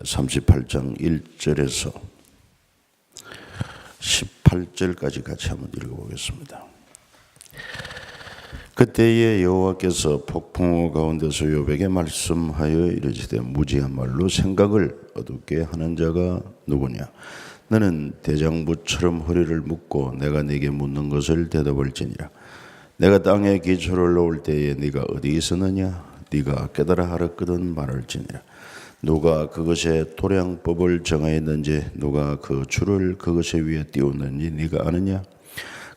38장 1절에서 18절까지 같이 한번 읽어보겠습니다. 그때에 여호와께서 폭풍우 가운데서 욥에게 말씀하여 이르시되 무지한 말로 생각을 어둡게 하는 자가 누구냐? 너는 대장부처럼 허리를 묶고 내가 네게 묻는 것을 대답할지니라. 내가 땅에 기초를 놓을 때에 네가 어디 있었느냐? 네가 깨달아 알았거든 말할지니라. 누가 그것의 도량법을 정하였는지 누가 그 줄을 그것의 위에 띄웠는지 네가 아느냐?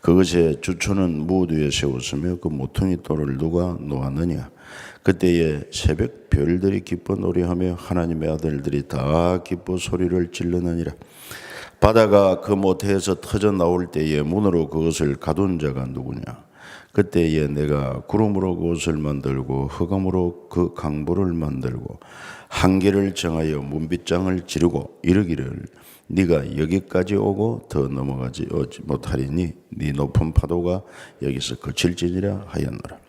그것의 주초는 무엇 위에 세웠으며 그 모퉁이 돌을 누가 놓았느냐? 그때에 새벽 별들이 기뻐 노래하며 하나님의 아들들이 다 기뻐 소리를 지르느니라. 바다가 그 모태에서 터져 나올 때에 문으로 그것을 가둔 자가 누구냐? 그때에 내가 구름으로 그것을 만들고 흑암으로 그 강보를 만들고 한계를 정하여 문빗장을 지르고 이르기를 네가 여기까지 오고 더 넘어가지 못하리니 네 높은 파도가 여기서 그칠지니라 하였노라.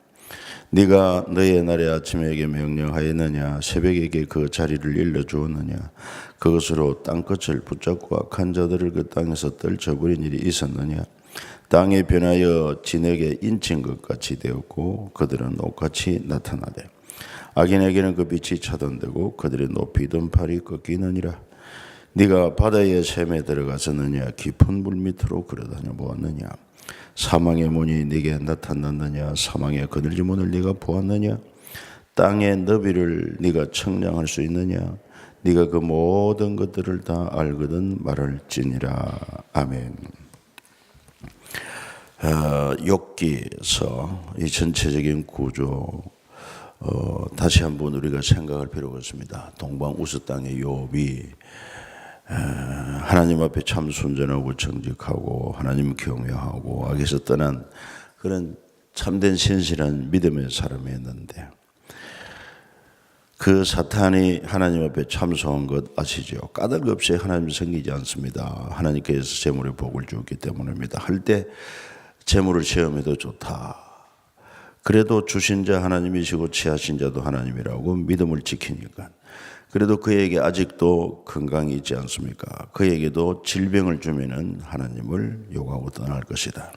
네가 너의 날의 아침에게 명령하였느냐? 새벽에게 그 자리를 일러주었느냐? 그것으로 땅끝을 붙잡고 악한 자들을 그 땅에서 떨쳐버린 일이 있었느냐? 땅이 변하여 진에게 인친 것 같이 되었고 그들은 옷같이 나타나되 악인에게는 그 빛이 차단되고 그들의 높이 든 팔이 꺾이느니라. 네가 바다의 샘에 들어갔었느냐? 깊은 물 밑으로 걸어다녀 보았느냐? 사망의 문이 네게 나타났느냐? 사망의 그늘진 문을 네가 보았느냐? 땅의 너비를 네가 청량할 수 있느냐? 네가 그 모든 것들을 다 알거든 말할지니라. 아멘. 욥기서 이 전체적인 구조 다시 한번 우리가 생각할 필요가 있습니다. 동방 우스 땅의 욥이 하나님 앞에 참 순전하고 정직하고 하나님 경외하고 악에서 떠난 그런 참된 신실한 믿음의 사람이었는데 그 사탄이 하나님 앞에 참소한 것 아시죠? 까닭 없이 하나님 섬기지 않습니다. 하나님께서 재물의 복을 주었기 때문입니다. 할 때 재물을 시험해도 좋다. 그래도 주신 자 하나님이시고 취하신 자도 하나님이라고 믿음을 지키니까. 그래도 그에게 아직도 건강이 있지 않습니까? 그에게도 질병을 주면은 하나님을 욕하고 떠날 것이다.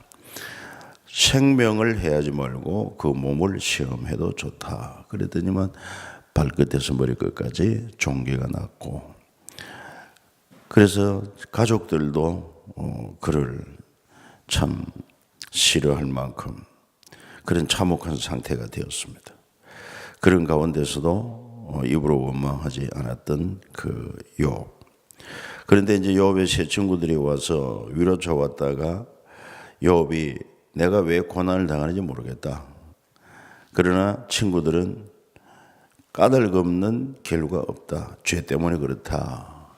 생명을 해하지 말고 그 몸을 시험해도 좋다. 그랬더니만 발끝에서 머리끝까지 종기가 났고, 그래서 가족들도 그를 참 싫어할 만큼 그런 참혹한 상태가 되었습니다. 그런 가운데서도 입으로 원망하지 않았던 그 욥. 그런데 이제 욥의 세 친구들이 와서 위로쳐 왔다가 욥이 내가 왜 고난을 당하는지 모르겠다. 그러나 친구들은 까닭없는 결과 없다. 죄 때문에 그렇다.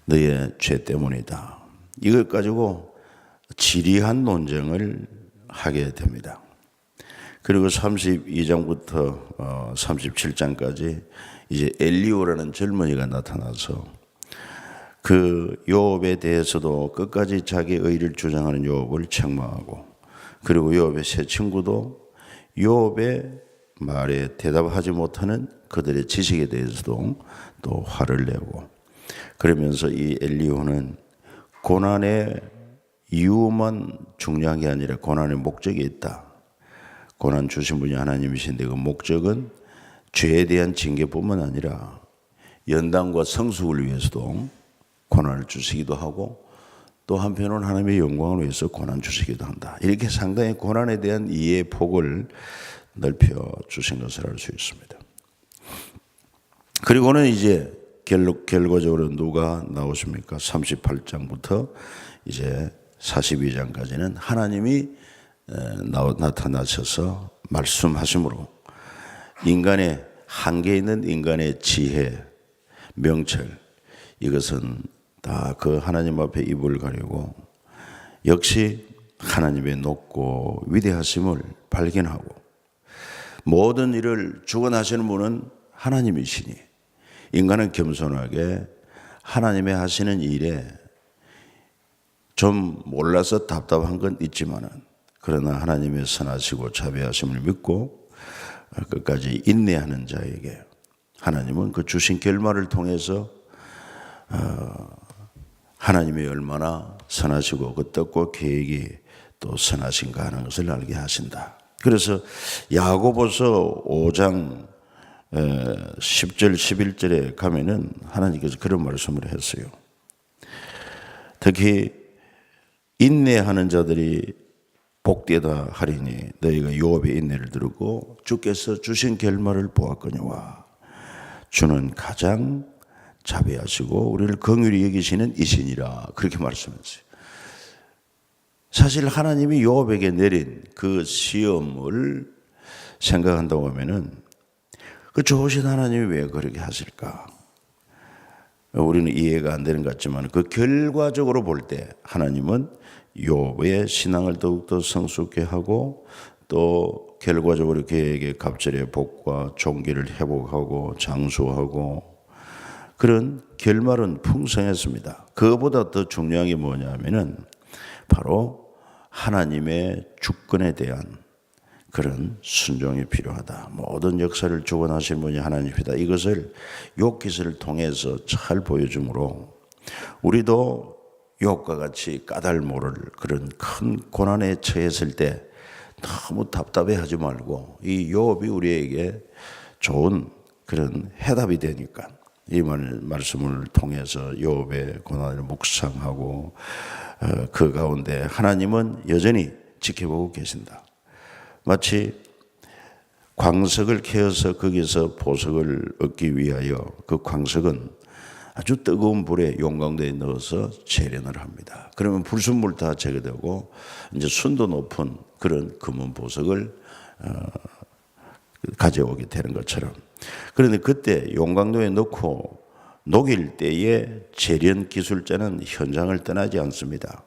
너의 죄 때문이다. 이걸 가지고 지리한 논쟁을 하게 됩니다. 그리고 32장부터 37장까지 이제 엘리오라는 젊은이가 나타나서 그 욥에 대해서도 끝까지 자기 의를 주장하는 욥을 책망하고, 그리고 욥의 세 친구도 욥의 말에 대답하지 못하는 그들의 지식에 대해서도 또 화를 내고, 그러면서 이 엘리오는 고난의 이유만 중요한 게 아니라 고난의 목적이 있다. 고난 주신 분이 하나님이신데 그 목적은 죄에 대한 징계뿐만 아니라 연단과 성숙을 위해서도 고난을 주시기도 하고, 또 한편으로는 하나님의 영광을 위해서 고난 주시기도 한다. 이렇게 상당히 고난에 대한 이해의 폭을 넓혀 주신 것을 알 수 있습니다. 그리고는 이제 결과적으로 누가 나오십니까? 38장부터 이제 42장까지는 하나님이 나타나셔서 말씀하심으로 인간의 한계 있는 인간의 지혜, 명철, 이것은 다 그 하나님 앞에 입을 가리고 역시 하나님의 높고 위대하심을 발견하고, 모든 일을 주관하시는 분은 하나님이시니 인간은 겸손하게 하나님의 하시는 일에 좀 몰라서 답답한 건 있지만은, 그러나 하나님의 선하시고 자비하심을 믿고 끝까지 인내하는 자에게 하나님은 그 주신 결말을 통해서 하나님이 얼마나 선하시고 그 뜻과 계획이 또 선하신가 하는 것을 알게 하신다. 그래서 야고보서 5장 10절 11절에 가면은 하나님께서 그런 말씀을 했어요. 특히 인내하는 자들이 복되다 하리니 너희가 욥의 인내를 들고 주께서 주신 결말을 보았거니와 주는 가장 자비하시고 우리를 긍휼히 여기시는 이신이라 그렇게 말씀했어요. 사실 하나님이 욥에게 내린 그 시험을 생각한다고 하면은 그 좋으신 하나님이 왜 그렇게 하실까? 우리는 이해가 안 되는 것 같지만 그 결과적으로 볼 때 하나님은 욥의 신앙을 더욱더 성숙케 하고 또 결과적으로 그에게 갑절의 복과 종기를 회복하고 장수하고 그런 결말은 풍성했습니다. 그것보다 더 중요한 게 뭐냐면은 바로 하나님의 주권에 대한 그런 순종이 필요하다. 모든 역사를 주관하신 분이 하나님이다. 이것을 욥기서를 통해서 잘 보여주므로 우리도 욥과 같이 까닭 모를 그런 큰 고난에 처했을 때 너무 답답해하지 말고 이 욥이 우리에게 좋은 그런 해답이 되니까 이 말씀을 통해서 욥의 고난을 묵상하고 그 가운데 하나님은 여전히 지켜보고 계신다. 마치 광석을 캐어서 거기서 보석을 얻기 위하여 그 광석은 아주 뜨거운 불에 용광대에 넣어서 재련을 합니다. 그러면 불순물 다 제거되고 이제 순도 높은 그런 금은 보석을 가져오게 되는 것처럼. 그런데 그때 용광도에 넣고 녹일 때에 재련 기술자는 현장을 떠나지 않습니다.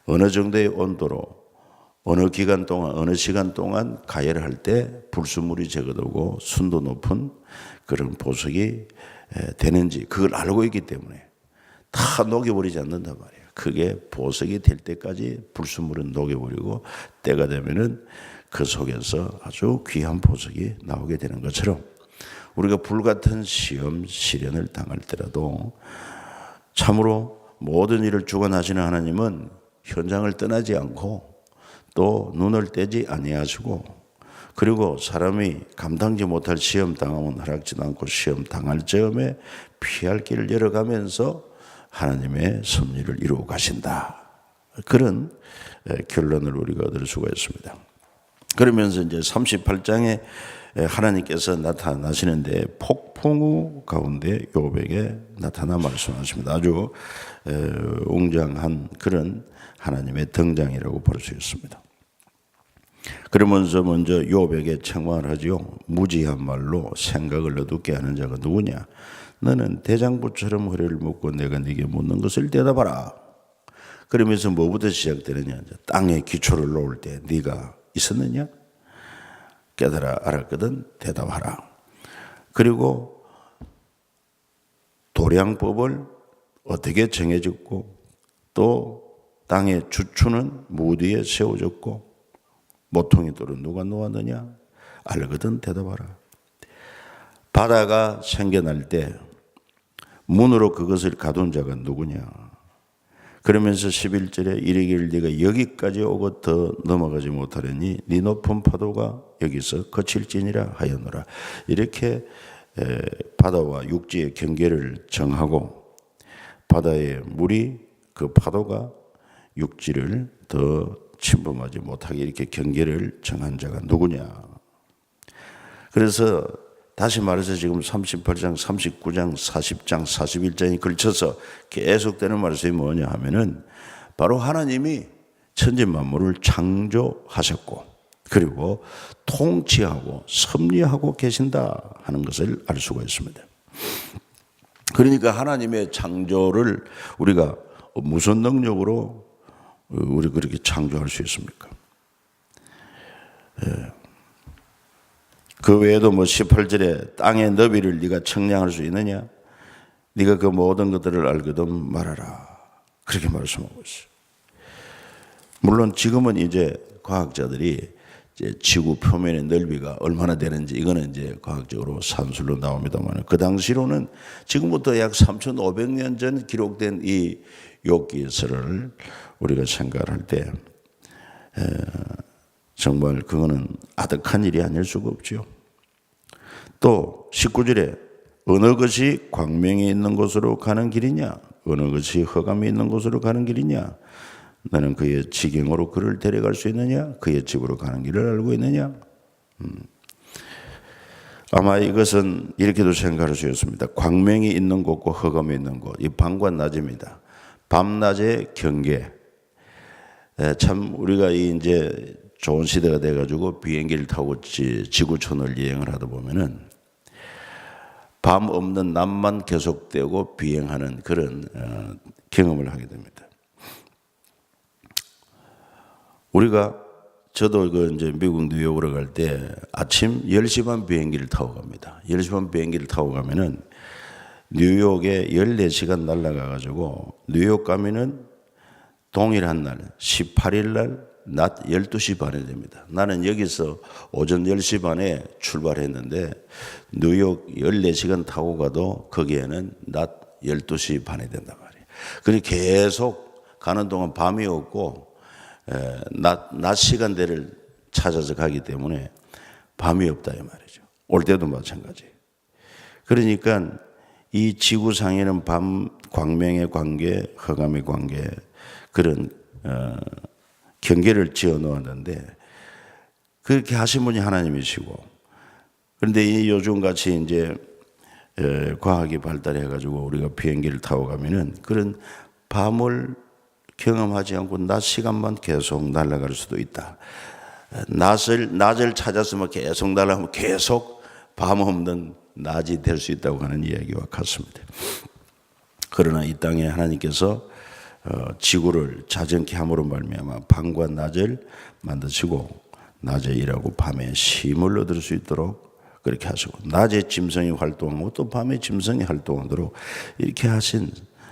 어느 정도의 온도로 어느 기간 동안 어느 시간 동안 가열할 때 불순물이 제거되고 순도 높은 그런 보석이 되는지 그걸 알고 있기 때문에 다 녹여버리지 않는단 말이에요. 그게 보석이 될 때까지 불순물은 녹여버리고 때가 되면은 그 속에서 아주 귀한 보석이 나오게 되는 것처럼 우리가 불같은 시험 시련을 당할 때라도 참으로 모든 일을 주관하시는 하나님은 현장을 떠나지 않고 또 눈을 떼지 아니하시고 그리고 사람이 감당지 못할 시험 당하면 허락지도 않고 시험 당할 즈음에 피할 길을 열어가면서 하나님의 섭리를 이루어 가신다. 그런 결론을 우리가 얻을 수가 있습니다. 그러면서 이제 38장에 하나님께서 나타나시는데 폭풍우 가운데 욥에게 나타나 말씀하십니다. 아주 웅장한 그런 하나님의 등장이라고 볼 수 있습니다. 그러면서 먼저 욥에게 책망을 하지요. 무지한 말로 생각을 어둡게 하는 자가 누구냐? 너는 대장부처럼 허리를 묶고 내가 네게 묻는 것을 대답하라. 그러면서 뭐부터 시작되느냐? 땅에 기초를 놓을 때 네가 있었느냐? 깨달아 알았거든 대답하라. 그리고 도량법을 어떻게 정해졌고 또 땅의 주추는 무디에 세워졌고 모퉁이 돌은 누가 놓았느냐? 알거든 대답하라. 바다가 생겨날 때 문으로 그것을 가둔 자가 누구냐? 그러면서 11절에 이르기를 네가 여기까지 오고 더 넘어가지 못하려니 네 높은 파도가 여기서 거칠지니라 하였노라. 이렇게 바다와 육지의 경계를 정하고 바다의 물이 그 파도가 육지를 더 침범하지 못하게 이렇게 경계를 정한 자가 누구냐. 그래서 다시 말해서 지금 38장, 39장, 40장, 41장이 걸쳐서 계속되는 말씀이 뭐냐 하면은 바로 하나님이 천지 만물을 창조하셨고 그리고 통치하고 섭리하고 계신다 하는 것을 알 수가 있습니다. 그러니까 하나님의 창조를 우리가 무슨 능력으로 우리 그렇게 창조할 수 있습니까? 그 외에도 뭐 18절에 땅의 너비를 네가 측량할 수 있느냐? 네가 그 모든 것들을 알거든 말하라. 그렇게 말씀하고 있어요. 물론 지금은 이제 과학자들이 이제 지구 표면의 넓이가 얼마나 되는지 이거는 이제 과학적으로 산술로 나옵니다만 그 당시로는 지금부터 약 3,500년 전 기록된 이 욥기서를 우리가 생각할 때 정말 그거는 아득한 일이 아닐 수가 없죠. 또 19절에 어느 것이 광명이 있는 곳으로 가는 길이냐 어느 것이 흑암이 있는 곳으로 가는 길이냐 너는 그의 지경으로 그를 데려갈 수 있느냐 그의 집으로 가는 길을 알고 있느냐. 아마 이것은 이렇게도 생각할 수 있습니다. 광명이 있는 곳과 흑암이 있는 곳, 이 밤과 낮입니다. 밤낮의 경계. 참 우리가 이제 좋은 시대가 돼가지고 비행기를 타고 지구촌을 여행을 하다 보면은 밤 없는 낮만 계속되고 비행하는 그런 경험을 하게 됩니다. 저도 이제 미국 뉴욕으로 갈 때 아침 10시 반 비행기를 타고 갑니다. 10시 반 비행기를 타고 가면은 뉴욕에 14시간 날아가가지고 뉴욕 가면은 동일한 날 18일 날 낮 12시 반에 됩니다. 나는 여기서 오전 10시 반에 출발했는데 뉴욕 14시간 타고 가도 거기에는 낮 12시 반에 된단 말이에요. 그러니 계속 가는 동안 밤이 없고 낮 시간대를 찾아서 가기 때문에 밤이 없다 이 말이죠. 올 때도 마찬가지. 그러니까 이 지구상에는 밤 광명의 관계, 흑암의 관계 그런 경계를 지어 놓았는데 그렇게 하신 분이 하나님이시고 그런데 이 요즘 같이 이제 과학이 발달해 가지고 우리가 비행기를 타고 가면은 그런 밤을 경험하지 않고 낮 시간만 계속 날아갈 수도 있다. 낮을 찾았으면 계속 날아가면 계속 밤 없는 낮이 될 수 있다고 하는 이야기와 같습니다. 그러나 이 땅에 하나님께서 지구를 자전케 함으로 말미암아 밤과 낮을 만드시고 낮에 일하고 밤에 쉼을 얻을 수 있도록 그렇게 하시고 낮에 짐승이 활동하고 또 밤에 짐승이 활동하도록 이렇게 하신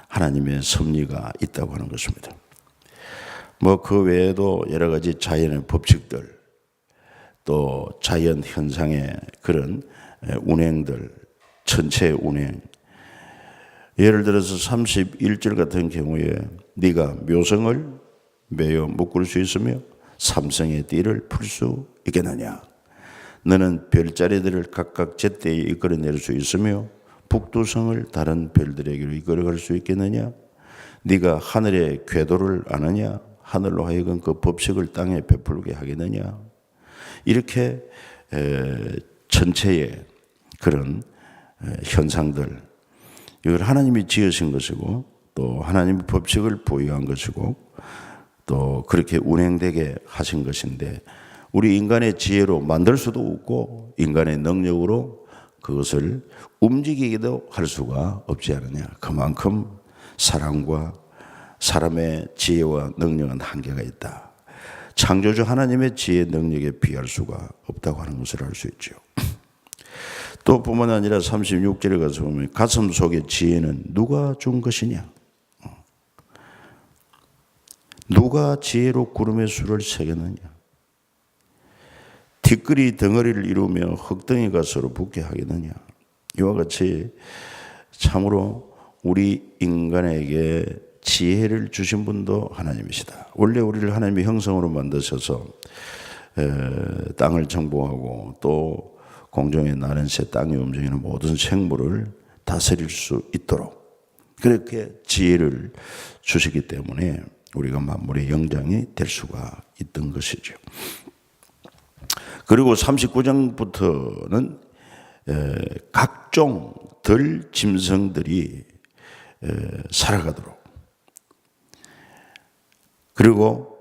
하나님의 섭리가 있다고 하는 것입니다. 그 외에도 여러 가지 자연의 법칙들 또 자연 현상의 그런 운행들 천체의 운행 예를 들어서 31절 같은 경우에 네가 묘성을 매어 묶을 수 있으며 삼성의 띠를 풀 수 있겠느냐 너는 별자리들을 각각 제때에 이끌어낼 수 있으며 북두성을 다른 별들에게로 이끌어갈 수 있겠느냐 네가 하늘의 궤도를 아느냐 하늘로 하여금 그 법칙을 땅에 베풀게 하겠느냐 이렇게 전체의 그런 현상들 이걸 하나님이 지으신 것이고 또 하나님의 법칙을 보유한 것이고 또 그렇게 운행되게 하신 것인데 우리 인간의 지혜로 만들 수도 없고 인간의 능력으로 그것을 움직이기도 할 수가 없지 않느냐. 그만큼 사랑과 사람의 지혜와 능력은 한계가 있다. 창조주 하나님의 지혜 능력에 비할 수가 없다고 하는 것을 알 수 있죠. 또 뿐만 아니라 36절에 가서 보면 가슴 속의 지혜는 누가 준 것이냐 누가 지혜로 구름의 수를 세겠느냐 티끌이 덩어리를 이루며 흙덩이가 서로 붙게 하겠느냐 이와 같이 참으로 우리 인간에게 지혜를 주신 분도 하나님이시다. 원래 우리를 하나님의 형상으로 만드셔서 땅을 정복하고 또 공중에 나는 새 땅에 움직이는 모든 생물을 다스릴 수 있도록 그렇게 지혜를 주시기 때문에 우리가 만물의 영장이 될 수가 있던 것이죠. 그리고 39장부터는 각종 들 짐승들이 살아가도록 그리고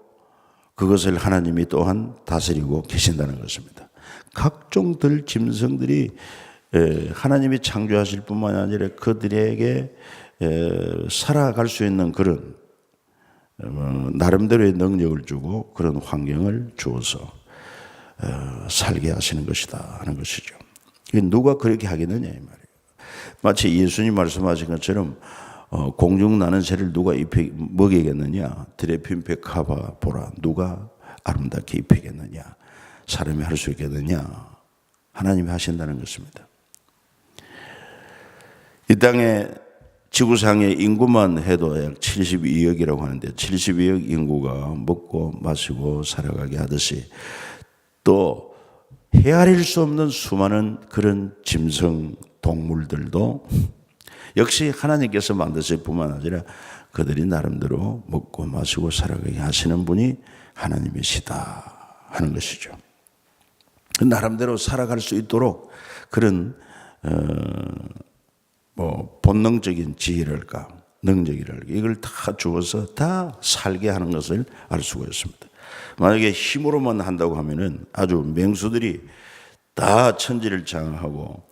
그것을 하나님이 또한 다스리고 계신다는 것입니다. 각종 들 짐승들이 하나님이 창조하실 뿐만 아니라 그들에게 살아갈 수 있는 그런 나름대로의 능력을 주고 그런 환경을 주어서 살게 하시는 것이다 하는 것이죠. 누가 그렇게 하겠느냐 이 말이에요. 마치 예수님 말씀하신 것처럼 공중 나는 새를 누가 먹이겠느냐 드레핀 백합화 보라 누가 아름답게 입히겠느냐 사람이 할 수 있겠느냐? 하나님이 하신다는 것입니다. 이 땅에 지구상의 인구만 해도 약 72억이라고 하는데 72억 인구가 먹고 마시고 살아가게 하듯이 또 헤아릴 수 없는 수많은 그런 짐승 동물들도 역시 하나님께서 만드실 뿐만 아니라 그들이 나름대로 먹고 마시고 살아가게 하시는 분이 하나님이시다 하는 것이죠. 나름대로 살아갈 수 있도록 그런 본능적인 지혜랄까 능력이랄까 이걸 다 주어서 다 살게 하는 것을 알 수가 있습니다. 만약에 힘으로만 한다고 하면은 아주 맹수들이 다 천지를 장악하고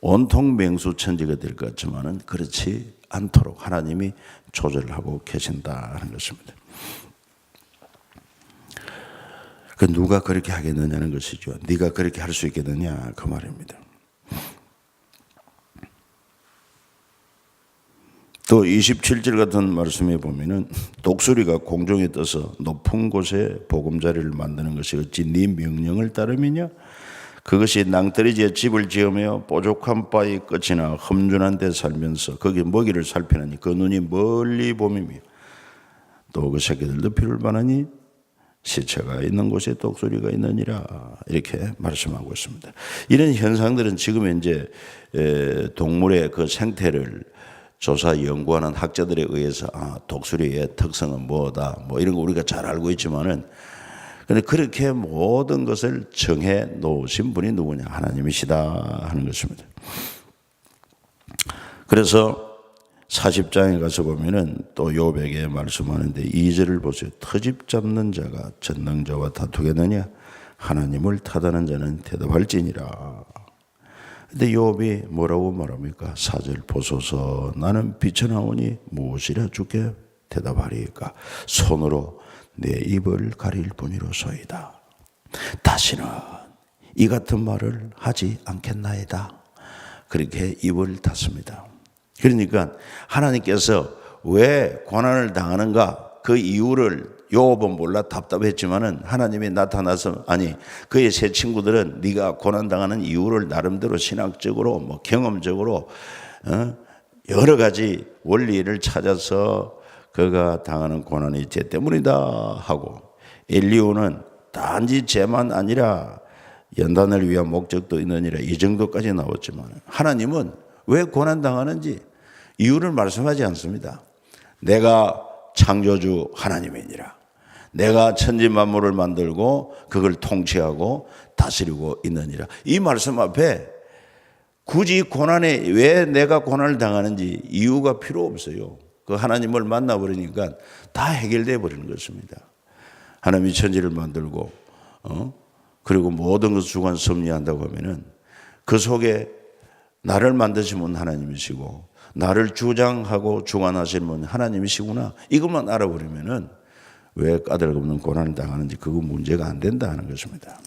온통 맹수천지가 될 것 같지만은 그렇지 않도록 하나님이 조절하고 계신다 하는 것입니다. 그 누가 그렇게 하겠느냐는 것이죠. 네가 그렇게 할 수 있겠느냐 그 말입니다. 또 27절 같은 말씀에 보면은 독수리가 공중에 떠서 높은 곳에 보금자리를 만드는 것이 어찌 네 명령을 따름이냐? 그것이 낭떠러지에 집을 지으며 뾰족한 바위 끝이나 험준한 데 살면서 거기 먹이를 살피느니 그 눈이 멀리 봄이며 또 그 새끼들도 피를 바라니 시체가 있는 곳에 독수리가 있느니라 이렇게 말씀하고 있습니다. 이런 현상들은 지금 이제 동물의 그 생태를 조사 연구하는 학자들에 의해서 독수리의 특성은 뭐다 뭐 이런 거 우리가 잘 알고 있지만은 근데 그렇게 모든 것을 정해 놓으신 분이 누구냐? 하나님이시다 하는 것입니다. 그래서 40장에 가서 보면은 또 욥에게 말씀하는데 2절을 보세요. 터집 잡는 자가 전능자와 다투겠느냐? 하나님을 타다는 자는 대답할지니라. 근데 욥이 뭐라고 말합니까? 4절 보소서 나는 비천하오니 무엇이라 주께 대답하리까? 손으로 내 입을 가릴 뿐이로소이다. 다시는 이 같은 말을 하지 않겠나이다. 그렇게 입을 닫습니다. 그러니까 하나님께서 왜 고난을 당하는가 그 이유를 욥은 몰라 답답했지만은 하나님이 나타나서 그의 세 친구들은 네가 고난 당하는 이유를 나름대로 신학적으로 뭐 경험적으로 여러 가지 원리를 찾아서 그가 당하는 고난이 쟤 때문이다 하고 엘리후는 단지 쟤만 아니라 연단을 위한 목적도 있느니라 이 정도까지 나왔지만 하나님은 왜 고난 당하는지 이유를 말씀하지 않습니다. 내가 창조주 하나님이니라. 내가 천지 만물을 만들고 그걸 통치하고 다스리고 있느니라. 이 말씀 앞에 굳이 고난에 왜 내가 고난을 당하는지 이유가 필요 없어요. 그 하나님을 만나버리니까 다 해결돼 버리는 것입니다. 하나님이 천지를 만들고 그리고 모든 것을 주관 섭리한다고 하면은 그 속에 나를 만드신 분 하나님이시고 나를 주장하고 주관하시는 분 하나님이시구나 이것만 알아버리면은 왜 까닭없는 고난을 당하는지 그거 문제가 안 된다 하는 것입니다.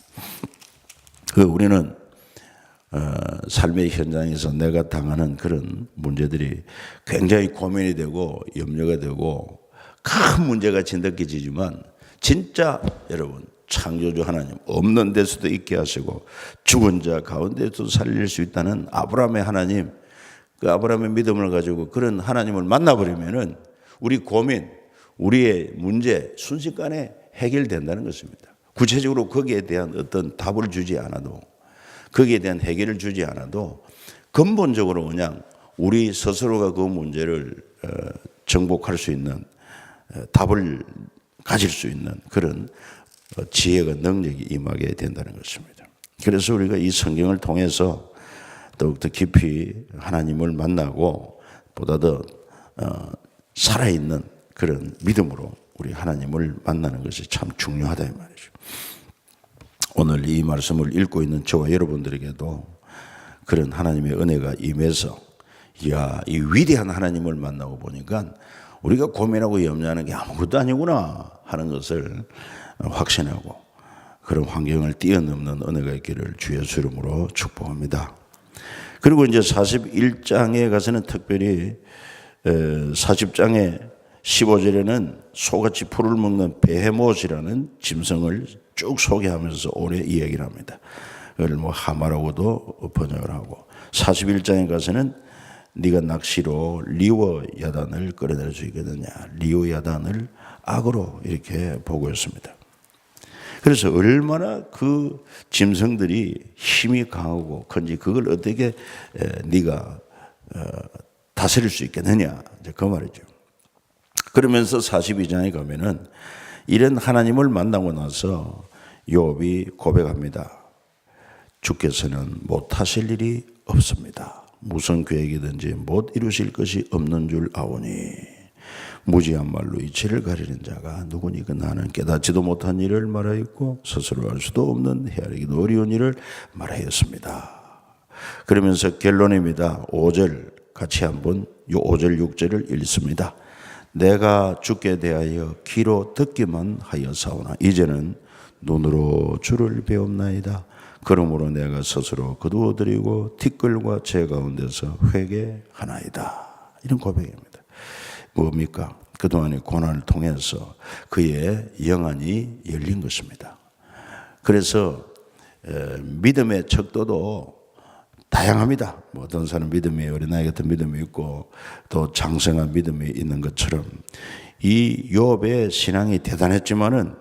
우리는 삶의 현장에서 내가 당하는 그런 문제들이 굉장히 고민이 되고 염려가 되고 큰 문제가 진득해지지만 진짜 여러분 창조주 하나님 없는 데서도 있게 하시고 죽은 자 가운데서도 살릴 수 있다는 아브라함의 하나님 그 아브라함의 믿음을 가지고 그런 하나님을 만나버리면은 우리 고민 우리의 문제 순식간에 해결된다는 것입니다. 구체적으로 거기에 대한 어떤 답을 주지 않아도 거기에 대한 해결을 주지 않아도 근본적으로 그냥 우리 스스로가 그 문제를 정복할 수 있는 답을 가질 수 있는 그런 지혜가 능력이 임하게 된다는 것입니다. 그래서 우리가 이 성경을 통해서 더욱더 깊이 하나님을 만나고 보다 더 살아있는 그런 믿음으로 우리 하나님을 만나는 것이 참 중요하다 이 말이죠. 오늘 이 말씀을 읽고 있는 저와 여러분들에게도 그런 하나님의 은혜가 임해서 이야 이 위대한 하나님을 만나고 보니까 우리가 고민하고 염려하는 게 아무것도 아니구나 하는 것을 확신하고 그런 환경을 뛰어넘는 은혜가 있기를 주 예수 이름으로 축복합니다. 그리고 이제 41장에 가서는 특별히 40장의 15절에는 소같이 풀을 먹는 베헤못이라는 짐승을 쭉 소개하면서 오래 이야기를 합니다. 그걸 뭐 하마라고도 번역을 하고 41장에 가서는 네가 낚시로 리워 야단을 끌어낼 수 있거든요. 리워 야단을 악으로 이렇게 보고 있습니다. 그래서 얼마나 그 짐승들이 힘이 강하고 큰지 그걸 어떻게 네가 다스릴 수 있겠느냐 이제 그 말이죠. 그러면서 42장에 가면은 이런 하나님을 만나고 나서 욥이 고백합니다. 주께서는 못하실 일이 없습니다. 무슨 계획이든지 못 이루실 것이 없는 줄 아오니 무지한 말로 이치를 가리는 자가 누구니 그 나는 깨닫지도 못한 일을 말하였고 스스로 알 수도 없는 헤아리기도 어려운 일을 말하였습니다. 그러면서 결론입니다. 5절 같이 한번 요 5절 6절을 읽습니다. 내가 주께 대하여 귀로 듣기만 하였사오나 이제는 눈으로 주를 배움나이다. 그러므로 내가 스스로 거두어드리고 티끌과 제 가운데서 회개하나이다. 이런 고백입니다. 뭡니까? 그동안의 고난을 통해서 그의 영안이 열린 것입니다. 그래서 믿음의 척도도 다양합니다. 뭐 어떤 사람 믿음이 어린아이 같은 믿음이 있고 또 장성한 믿음이 있는 것처럼 이 욥의 신앙이 대단했지만은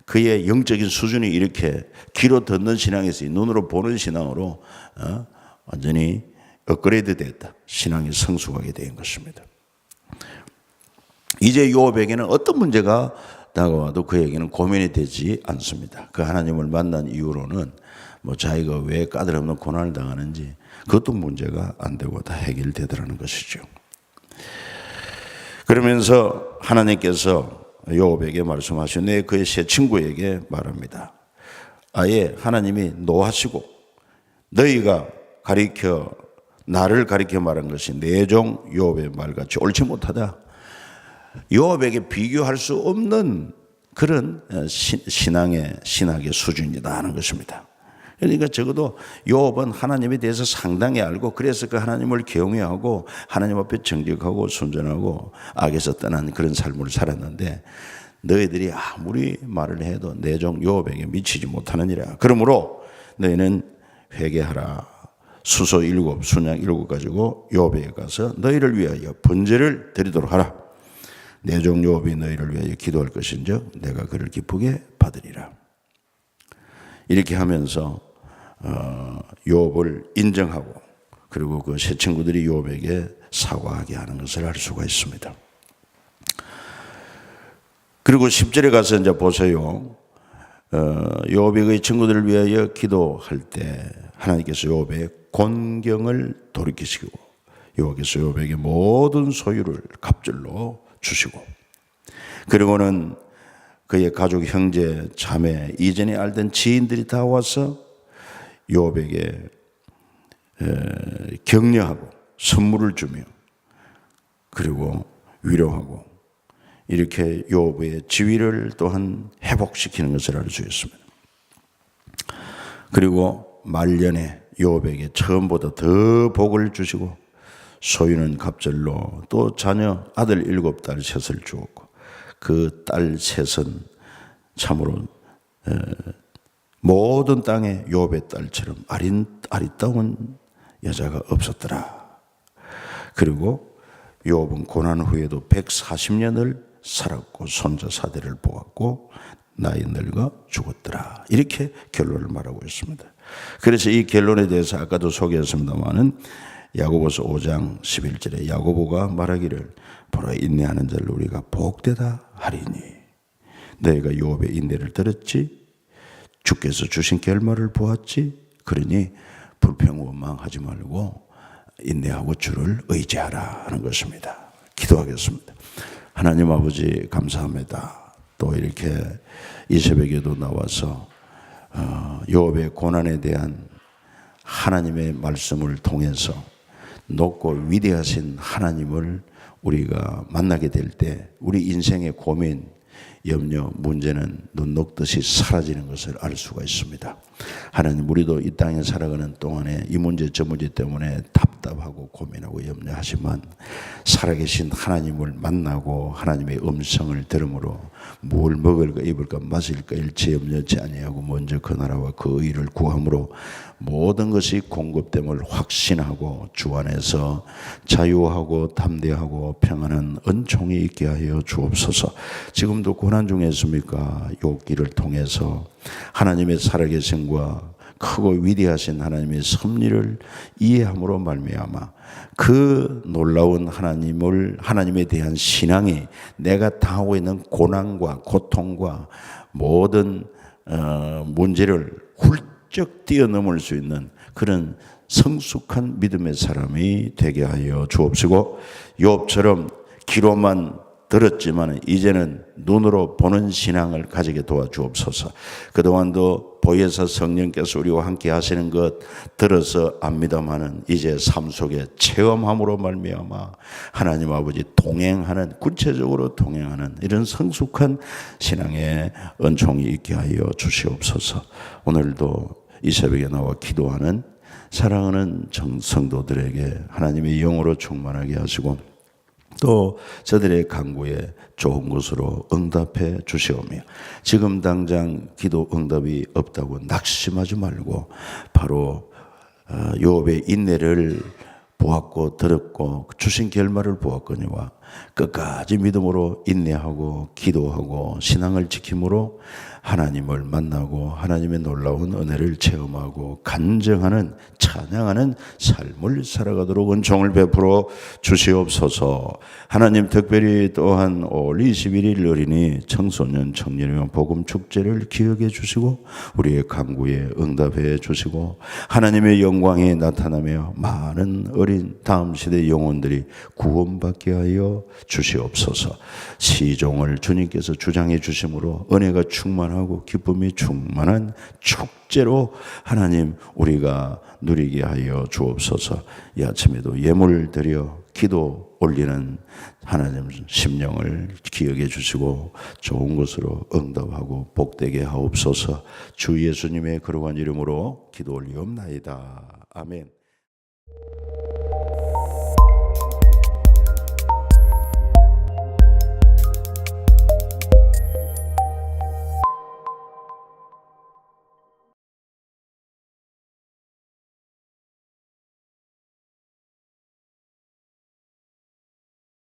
그의 영적인 수준이 이렇게 귀로 듣는 신앙에서 눈으로 보는 신앙으로 완전히 업그레이드 됐다. 신앙이 성숙하게 된 것입니다. 이제 욥에게는 어떤 문제가 다가와도 그에게는 고민이 되지 않습니다. 그 하나님을 만난 이후로는 뭐 자기가 왜 까다롭는 고난을 당하는지 그것도 문제가 안 되고 다 해결되더라는 것이죠. 그러면서 하나님께서 욥에게 말씀하시네 그의 세 친구에게 말합니다. 아예 하나님이 노하시고 너희가 나를 가리켜 말한 것이 내 종 욥의 말같이 옳지 못하다. 욥에게 비교할 수 없는 그런 신학의 수준이다 하는 것입니다. 그러니까 적어도 욥은 하나님에 대해서 상당히 알고 그래서 그 하나님을 경외하고 하나님 앞에 정직하고 순전하고 악에서 떠난 그런 삶을 살았는데 너희들이 아무리 말을 해도 내 종 욥에게 미치지 못하느니라. 그러므로 너희는 회개하라. 수소 7, 순양 7 가지고 욥에게 가서 너희를 위하여 번제를 드리도록 하라. 내 종 욥이 너희를 위하여 기도할 것인즉 내가 그를 기쁘게 받으리라. 이렇게 하면서 욥을 인정하고 그리고 그 세 친구들이 욥에게 사과하게 하는 것을 알 수가 있습니다. 그리고 10절에 가서 이제 보세요. 욥이 그 친구들을 위하여 기도할 때 하나님께서 욥의 곤경을 돌이키시고 여호와께서 욥에게 모든 소유를 갑절로 주시고 그리고는 그의 가족, 형제, 자매, 이전에 알던 지인들이 다 와서 욥에게 격려하고 선물을 주며 그리고 위로하고 이렇게 욥의 지위를 또한 회복시키는 것을 알 수 있습니다. 그리고 말년에 욥에게 처음보다 더 복을 주시고 소유는 갑절로 또 자녀 아들 7딸 셋을 주었고 그 딸 셋은 참으로 모든 땅에 욥의 딸처럼 아리따운 여자가 없었더라. 그리고 욥은 고난 후에도 140년을 살았고 손자 사대를 보았고 나이 늙어 죽었더라. 이렇게 결론을 말하고 있습니다. 그래서 이 결론에 대해서 아까도 소개했습니다마는 야고보서 5장 11절에 야고보가 말하기를 보라 인내하는 자를 우리가 복되다 하리니 너희가 욥의 인내를 들었지 주께서 주신 결말을 보았지 그러니 불평원망하지 말고 인내하고 주를 의지하라 하는 것입니다. 기도하겠습니다. 하나님 아버지 감사합니다. 또 이렇게 이 새벽에도 나와서 욥의 고난에 대한 하나님의 말씀을 통해서 높고 위대하신 하나님을 우리가 만나게 될 때 우리 인생의 고민, 염려, 문제는 눈 녹듯이 사라지는 것을 알 수가 있습니다. 하나님, 우리도 이 땅에 살아가는 동안에 이 문제 저 문제 때문에 답답하고 고민하고 염려하지만 살아계신 하나님을 만나고 하나님의 음성을 들음으로 뭘 먹을까 입을까 마실까 일체 염려치 아니하고 먼저 그 나라와 그 의를 구함으로 모든 것이 공급됨을 확신하고 주 안에서 자유하고 담대하고 평안한 은총이 있게 하여 주옵소서. 지금도 고난 중에 있습니까? 욥기를 통해서 하나님의 살아계심과 크고 위대하신 하나님의 섭리를 이해함으로 말미암아 그 놀라운 하나님에 대한 신앙이 내가 당하고 있는 고난과 고통과 모든 문제를 훌쩍 뛰어넘을 수 있는 그런 성숙한 믿음의 사람이 되게 하여 주옵시고, 욥처럼 귀로만 들었지만 이제는 눈으로 보는 신앙을 가지게 도와주옵소서. 그동안도 보혜사 성령께서 우리와 함께 하시는 것 들어서 압니다마는 이제 삶 속에 체험함으로 말미암아 하나님 아버지 동행하는, 구체적으로 동행하는 이런 성숙한 신앙의 은총이 있게 하여 주시옵소서. 오늘도 이 새벽에 나와 기도하는 사랑하는 성도들에게 하나님의 영으로 충만하게 하시고 또 저들의 간구에 좋은 것으로 응답해 주시오며, 지금 당장 기도 응답이 없다고 낙심하지 말고 바로 욥의 인내를 보았고 들었고 주신 결말을 보았거니와 끝까지 믿음으로 인내하고 기도하고 신앙을 지킴으로 하나님을 만나고 하나님의 놀라운 은혜를 체험하고 간증하는, 찬양하는 삶을 살아가도록 은총을 베풀어 주시옵소서. 하나님, 특별히 또한 올 21일 어린이 청소년 청년의 복음 축제를 기억해 주시고 우리의 간구에 응답해 주시고 하나님의 영광이 나타나며 많은 어린 다음 시대 영혼들이 구원받게 하여 주시옵소서. 시종을 주님께서 주장해 주심으로 은혜가 충만하고 기쁨이 충만한 축제로 하나님 우리가 누리게 하여 주옵소서. 이 아침에도 예물 드려 기도 올리는 하나님 심령을 기억해 주시고 좋은 것으로 응답하고 복되게 하옵소서. 주 예수님의 거룩한 이름으로 기도 올리옵나이다. 아멘.